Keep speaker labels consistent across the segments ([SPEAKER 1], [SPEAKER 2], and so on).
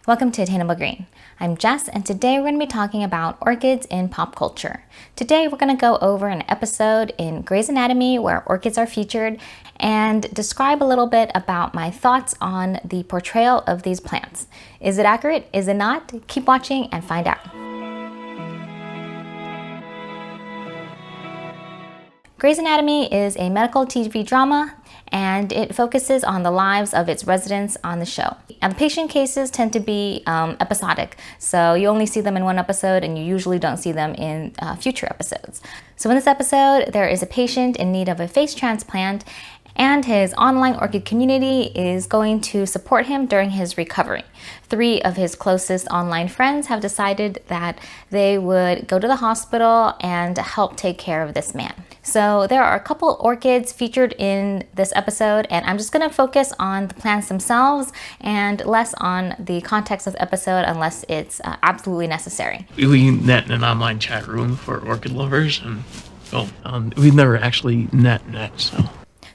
[SPEAKER 1] Welcome to Attainable Green. I'm Jess, and today we're going to be talking about orchids in pop culture. Today we're going to go over an episode in Grey's Anatomy where orchids are featured and describe a little bit about my thoughts on the portrayal of these plants. Is it accurate? Is it not? Keep watching and find out. Grey's Anatomy is a medical TV drama, and it focuses on the lives of its residents on the show. And the patient cases tend to be episodic, so you only see them in one episode and you usually don't see them in future episodes. So in this episode, there is a patient in need of a face transplant, and his online orchid community is going to support him during his recovery. 3 of his closest online friends have decided that they would go to the hospital and help take care of this man. So there are a couple orchids featured in this episode, and I'm just going to focus on the plants themselves and less on the context of the episode unless it's absolutely necessary.
[SPEAKER 2] We met in an online chat room for orchid lovers, and we've never actually met, so.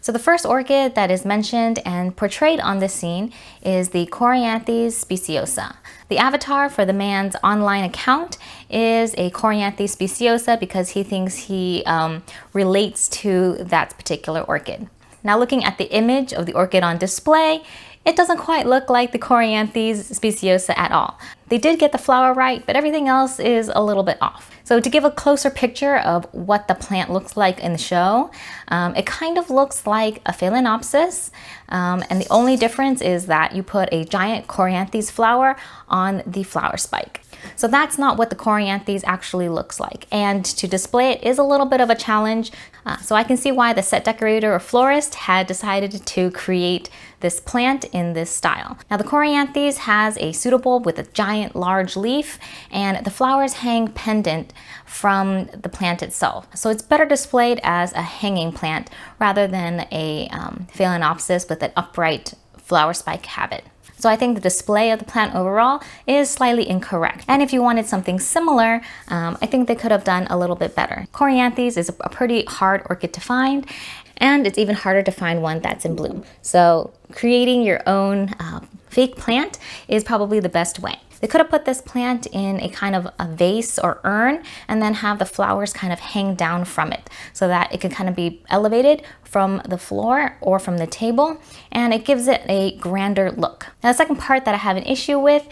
[SPEAKER 1] So the first orchid that is mentioned and portrayed on this scene is the Corianthes Speciosa. The avatar for the man's online account is a Corianthes Speciosa because he thinks he relates to that particular orchid. Now looking at the image of the orchid on display, it doesn't quite look like the Corianthes Speciosa at all. They did get the flower right, but everything else is a little bit off. So to give a closer picture of what the plant looks like in the show, it kind of looks like a Phalaenopsis, and the only difference is that you put a giant Corianthes flower on the flower spike. So that's not what the Corianthes actually looks like, and to display it is a little bit of a challenge. So I can see why the set decorator or florist had decided to create this plant in this style. Now the Corianthes has a pseudobulb with a giant large leaf, and the flowers hang pendant from the plant itself. So it's better displayed as a hanging plant rather than a Phalaenopsis with an upright flower spike habit. So I think the display of the plant overall is slightly incorrect. And if you wanted something similar, I think they could have done a little bit better. Corianthes is a pretty hard orchid to find, and it's even harder to find one that's in bloom. So creating your own fake plant is probably the best way. They could have put this plant in a kind of a vase or urn and then have the flowers kind of hang down from it so that it can kind of be elevated from the floor or from the table, and it gives it a grander look. Now the second part that I have an issue with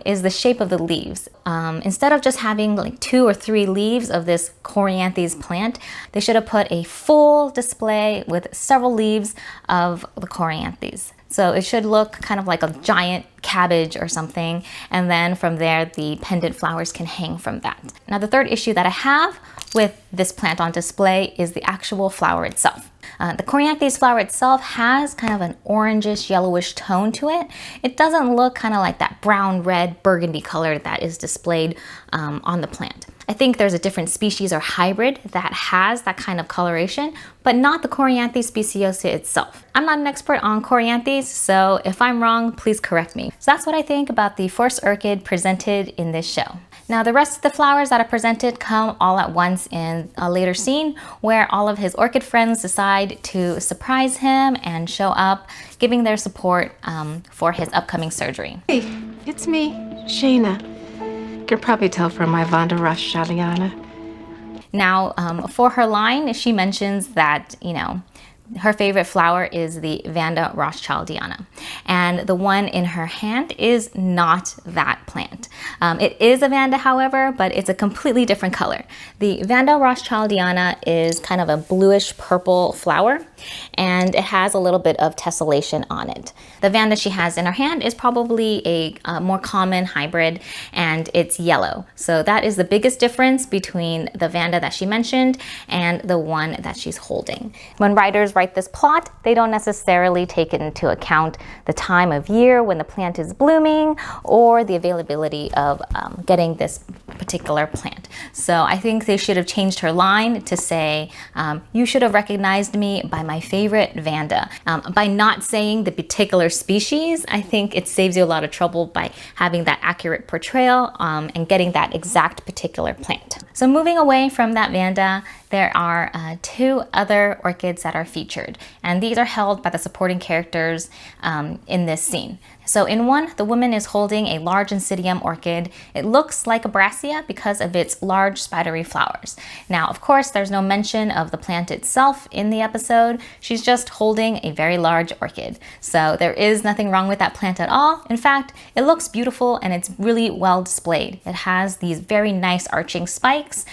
[SPEAKER 1] is the shape of the leaves. Instead of just having like 2 or 3 leaves of this Corianthes plant, they should have put a full display with several leaves of the Corianthes. So it should look kind of like a giant cabbage or something, and then from there the pendant flowers can hang from that. Now the third issue that I have with this plant on display is the actual flower itself. The Corianthes flower itself has kind of an orangish yellowish tone to it. It doesn't look kind of like that brown, red, burgundy color that is displayed on the plant. I think there's a different species or hybrid that has that kind of coloration, but not the Corianthes Speciosa itself. I'm not an expert on Corianthes, so if I'm wrong, please correct me. So that's what I think about the first orchid presented in this show. Now the rest of the flowers that are presented come all at once in a later scene where all of his orchid friends decide to surprise him and show up, giving their support for his upcoming surgery.
[SPEAKER 3] Hey, it's me, Shayna. You can probably tell from my Vanda Rothschildiana.
[SPEAKER 1] Now, for her line, she mentions that, her favorite flower is the Vanda Rothschildiana, and the one in her hand is not that plant. It is a Vanda, however, but it's a completely different color. The Vanda Rothschildiana is kind of a bluish purple flower, and it has a little bit of tessellation on it. The Vanda she has in her hand is probably a more common hybrid, and it's yellow. So that is the biggest difference between the Vanda that she mentioned and the one that she's holding. When writers write this plot, they don't necessarily take into account the time of year when the plant is blooming or the availability of getting this particular plant. So I think they should have changed her line to say, you should have recognized me by my favorite Vanda. By not saying the particular species, I think it saves you a lot of trouble by having that accurate portrayal and getting that exact particular plant. So moving away from that Vanda, there are 2 other orchids that are featured, and these are held by the supporting characters in this scene. So in one, the woman is holding a large Insidium orchid. It looks like a Brassia because of its large spidery flowers. Now, of course, there's no mention of the plant itself in the episode. She's just holding a very large orchid. So there is nothing wrong with that plant at all. In fact, it looks beautiful and it's really well displayed. It has these very nice arching spikes,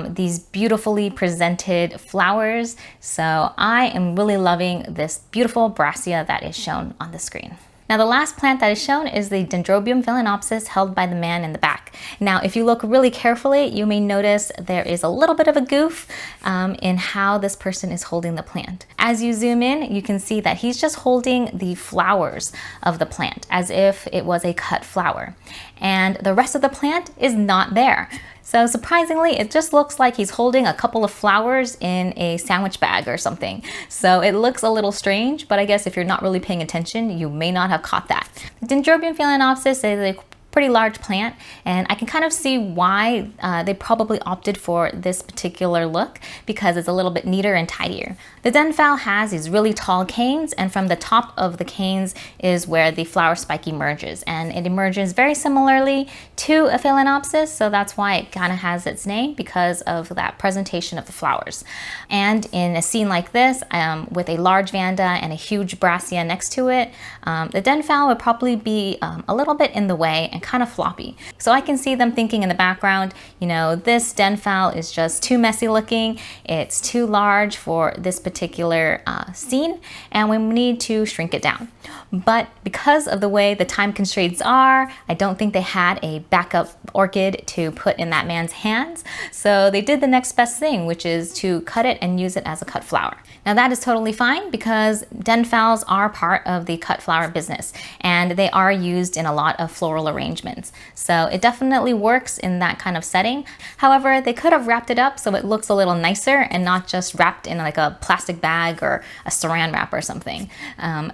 [SPEAKER 1] these beautifully presented flowers. So I am really loving this beautiful Brassia that is shown on the screen. Now the last plant that is shown is the Dendrobium Phalaenopsis held by the man in the back. Now if you look really carefully, you may notice there is a little bit of a goof in how this person is holding the plant. As you zoom in, you can see that he's just holding the flowers of the plant as if it was a cut flower. And the rest of the plant is not there. So surprisingly, it just looks like he's holding a couple of flowers in a sandwich bag or something. So it looks a little strange, but I guess if you're not really paying attention, you may not have caught that. The Dendrobium Phalaenopsis is a pretty large plant, and I can kind of see why they probably opted for this particular look because it's a little bit neater and tidier. The Denphal has these really tall canes, and from the top of the canes is where the flower spike emerges, and it emerges very similarly to a Phalaenopsis, so that's why it kind of has its name because of that presentation of the flowers. And in a scene like this, with a large Vanda and a huge Brassia next to it, the Denphal would probably be a little bit in the way and kind of floppy. So I can see them thinking in the background, you know, this Denphal is just too messy looking, it's too large for this particular scene, and we need to shrink it down. But because of the way the time constraints are, I don't think they had a backup orchid to put in that man's hands. So they did the next best thing, which is to cut it and use it as a cut flower. Now that is totally fine because Denphals are part of the cut flower business and they are used in a lot of floral arrangements. So it definitely works in that kind of setting. However, they could have wrapped it up so it looks a little nicer and not just wrapped in like a plastic bag or a saran wrap or something.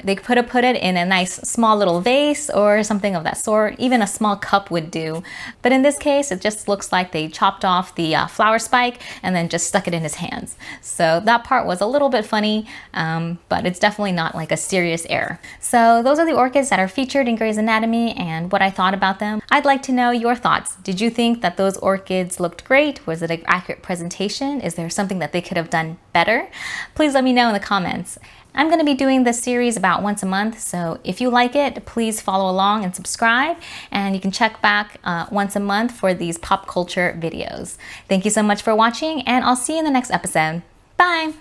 [SPEAKER 1] They could have put it in a nice small little vase or something of that sort. Even a small cup would do. But in this case, it just looks like they chopped off the flower spike and then just stuck it in his hands. So that part was a little bit funny, but it's definitely not like a serious error. So those are the orchids that are featured in Grey's Anatomy and what I thought about them. I'd like to know your thoughts. Did you think that those orchids looked great? Was it an accurate presentation? Is there something that they could have done better? Please let me know in the comments. I'm going to be doing this series about once a month, so if you like it, please follow along and subscribe, and you can check back once a month for these pop culture videos. Thank you so much for watching, and I'll see you in the next episode. Bye!